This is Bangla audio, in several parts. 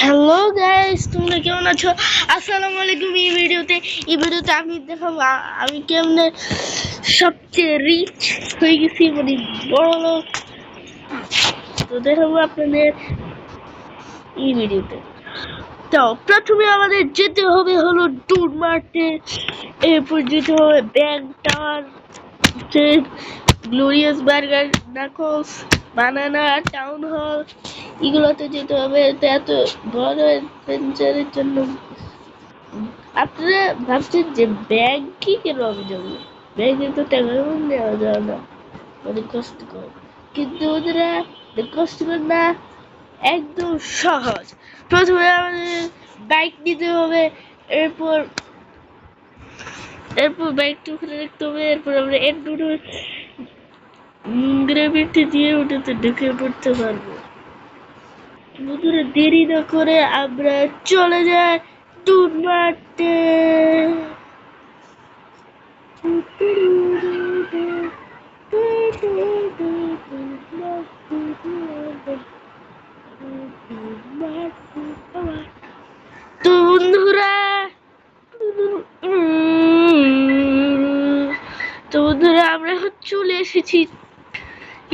হ্যালো গাইস, তোমরা কেমন আছো? আসসালামু আলাইকুম। এই ভিডিওতে আমি দেখাবো আমি কেমনে সবচেয়ে রিচ হয়ে গেছি, মানে বড় লোক। তো দেখাবো আপনাদের এই ভিডিওতে। তো প্রথমে আমাদের যেতে হবে হলো ডুড মার্টে, এরপর যেতে হবে bank tower, Glorious Burger, Knuckles, banana, town hall, এগুলোতে যেতে হবে। তো এত বড় অ্যাডভেঞ্চারের জন্য আপনারা ভাবছেন যে ব্যাংকে কেন আমি যাবো, ব্যাংকে তো টাকা নেওয়া যায় না, অনেক কষ্টকর। কিন্তু ওরা কষ্টকর না, একদম সহজ। প্রথমে আমাদের বাইক নিতে হবে, এরপর এরপর বাইকটা ওখানে রাখতে হবে, এরপর আমরা গ্রাভিটি দিয়ে ওটাতে ঢুকে পড়তে পারবো। বন্ধুরা, দেরি না করে আমরা চলে যাই ডুড মারতে। তো বন্ধুরা আমরা এখন চলে এসেছি,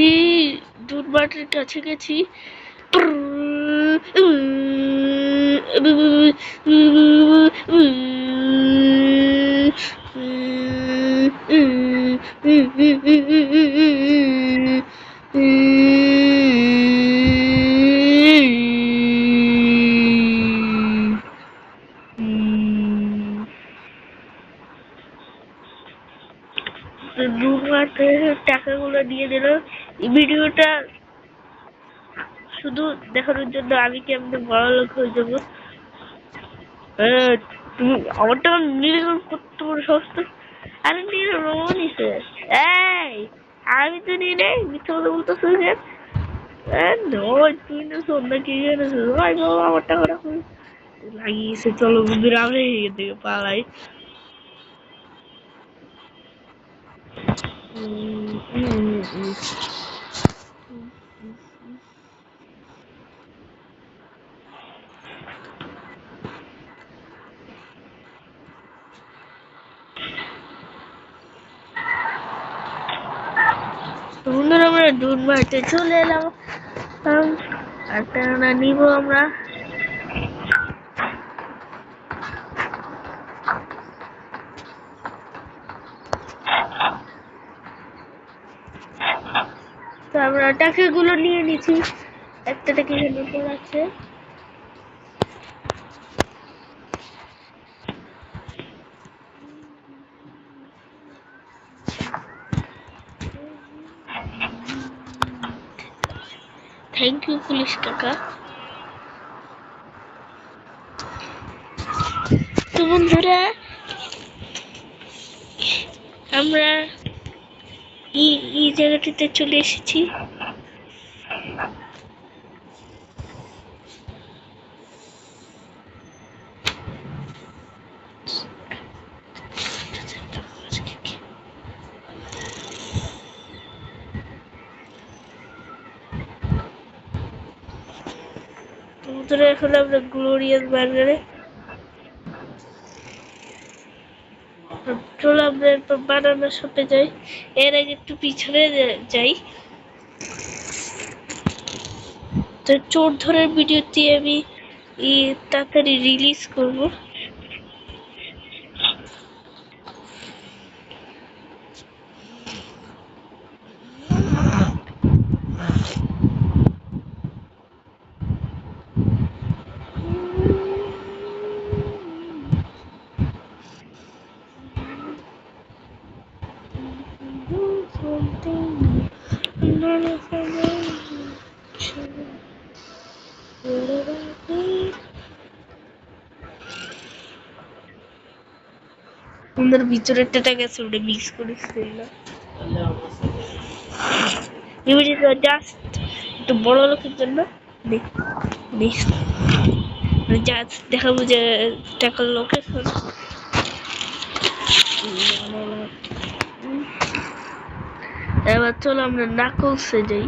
এই ডুড মার্টের কাছে গেছি। টাকাগুলো দিয়ে দিল। এই ভিডিওটা শুধু দেখানোর জন্য আমি কেমনে বড় লোক হয়ে যাবো। তুমি আমার টাকা নিলে কত বড় সস্তা। আরে নিলে রোমা নিছে। এই আমি তো নিই নাই, মিথ্যা কথা বলতেছো কেন? নয়, তুই না সন্ধ্যা কি এনেছো? ভাই বাবা, আমার টাকাটা লাগিয়েছে। চলো বন্ধুরা, আমরা এখান থেকে পালাই। বন্ধুরা, আমরা ডুড মার্টে চলে এলাম। আর টাকা নিব আমরা। তো আমরা টাকাগুলো নিয়ে নিচ্ছি। একটা টাকা এখানে উপর আছে। থ্যাংক ইউ পুলিশ কাকা। তো বন্ধুরা, আমরা এই জায়গাটিতে চলে এসেছি। বন্ধুরা, এখন আমরা গ্লোরিয়াস বার্গারে চলো, আমরা এরপর বানানা শপে যাই। এর আগে একটু পিছনে যাই। তো চোর ধরার ভিডিওটি আমি তাড়াতাড়ি রিলিজ করব। আমাদের ভিতরেরটা গেছে, ওটা মিক্স করেছি না। জাস্ট একটু বড় লোকের জন্য জাস্ট দেখাবো যে টাকার লোকেশন। এবার চলো আমরা নাকলসে যাই।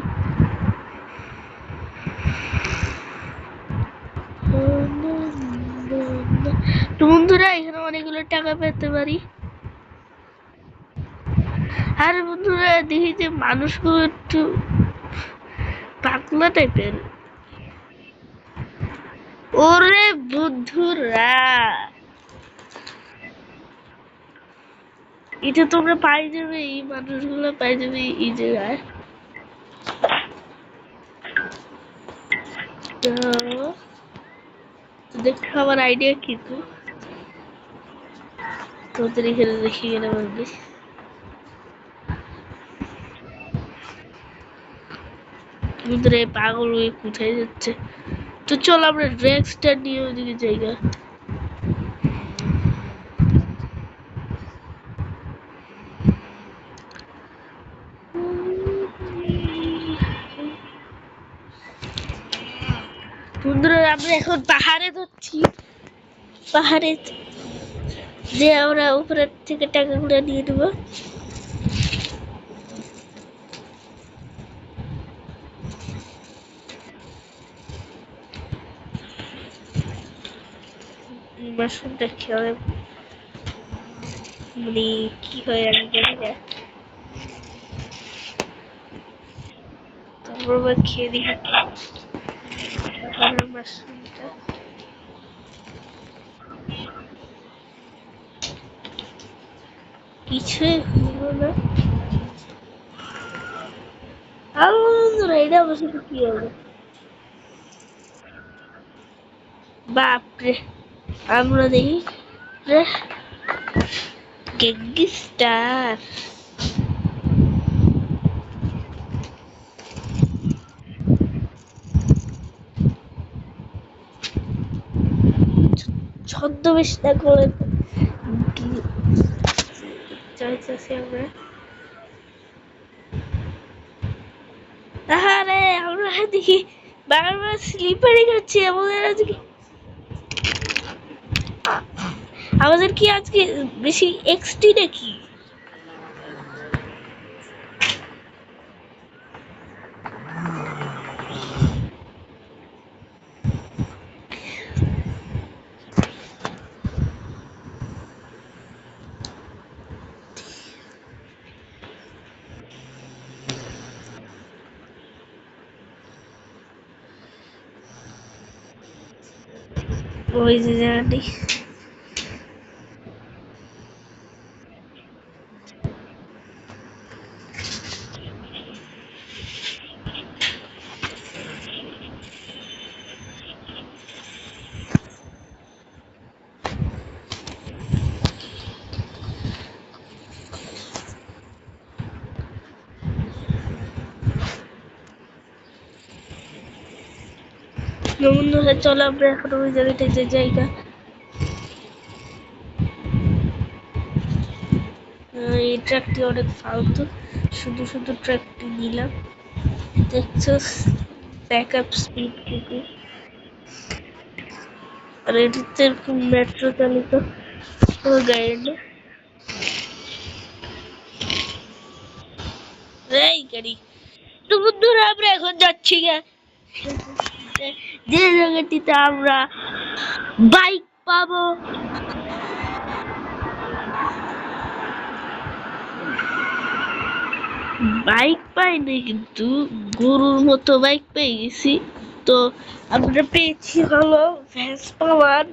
অনেকগুলো টাকা পেতে পারি। আর বন্ধুরা দেখি যে মানুষগুলো একটু পাতলা টাইপের। ওরে বন্ধুরা, এটা তোমরা পাই যাবে, এই মানুষগুলো পাই যাবে এই জায়গায়। তো দেখো আমার আইডিয়া কিন্তু তোদের এখানে দেখি গেলে বলবি বন্ধুরা এই পাগল হয়ে কোথায় যাচ্ছে। তো চল আমরা ড্রেক্সটা নিয়ে ওদিকে জায়গা। বন্ধুরা আমরা এখন পাহাড়ে যাচ্ছি, পাহাড়ে যে আমরা উপরের থেকে টাকাগুলো নিয়ে নেবো। মাশরুমটা খেয়ে মানে কি হয় আমি জানি না, তারপর আবার খেয়ে দেখি মাশরুমটা। কিছুই হলো না। আর বন্ধুরা এটা আমার সাথে কি হলো, বাপরে আমরা দেখি গ্যাংস্টার। ছদ্মবেশ না করে চাইতেছি আমরা। আরে আমরা দেখি বারবার স্লিপারি খাচ্ছি। আমাদের কি আজকে বেশি এক্সটি নাকি? ওই যে জানি বন্ধুরা চলো আমরা এখন ওই জায়গাটায় যে জায়গা। এই ট্র্যাকটি অনেক ফালতু, শুধু শুধু ট্র্যাকটি নিলাম। দেখছো ব্যাকআপ স্পিড কিন্তু, আর এটিতে এরকম মেট্রো চালিত কোনো গাড়ি না। এই গাড়ি। তো বন্ধুরা আমরা এখন যাচ্ছি যে জায়গাটিতে আমরা বাইক পাবো। বাইক পাইনি কিন্তু গরুর মতো বাইক পেয়ে গেছি। তো আমরা পেয়েছি হলো ভেসপা ওয়ান।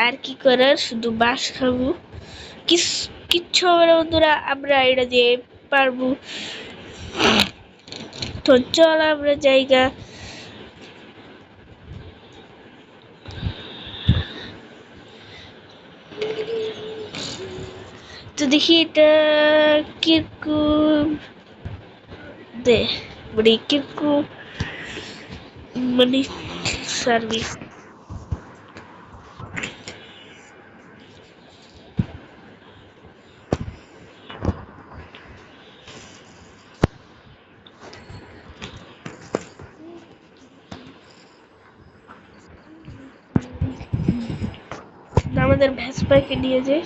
আর কি করার, শুধু বাস খাবো, কিচ্ছু হবে না বন্ধুরা, আমরা এটা দিয়ে পারবো। তো চল আমরা জায়গা। তো দেখি এটা কিরকম দে, মানে কিরকম মানে সার্ভিস। আমাদের ভেসপাকে নিয়ে যায়।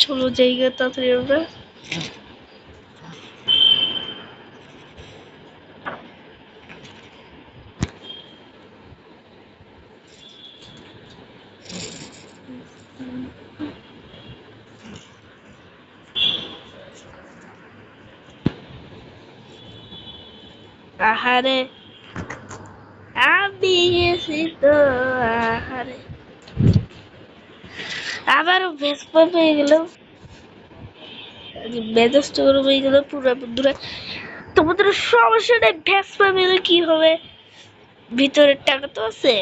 চলো জায়গা তাড়াতাড়ি আমরা। আহারে আমি গেছি তো, আহারে আবারও ভেসপা পেয়ে গেল, মেজাজটা গরম হয়ে গেল পুরো বন্ধুরা। তোমাদের সমস্যা নেই, ভেসপা পেলে কি হবে, ভিতরের টাকা তো আছে।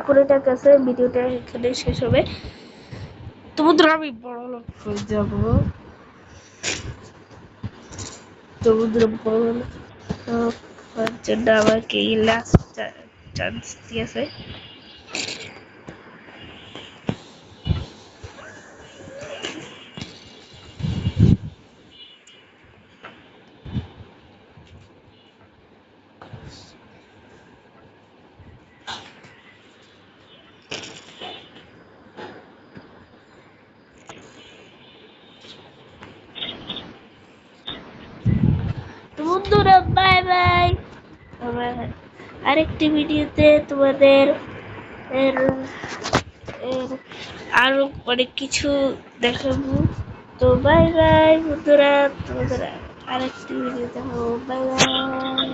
উপরে টাকা আছে, ভিডিওটা এখানে শেষ হবে। তো বন্ধুরা আমি বড় লোক হয়ে যাবো, তো বন্ধুরা বড় লোক হওয়ার জন্য আমাকে লাস্ট চান্স দিয়েছে। তো বন্ধুরা বাই বাই, আমার আরেকটি ভিডিওতে তোমাদের এর এর আরো অনেক কিছু দেখাবো। তো বাই বাই বন্ধুরা, তোমাদের আরেকটি ভিডিও দেখাবো। Bye bye.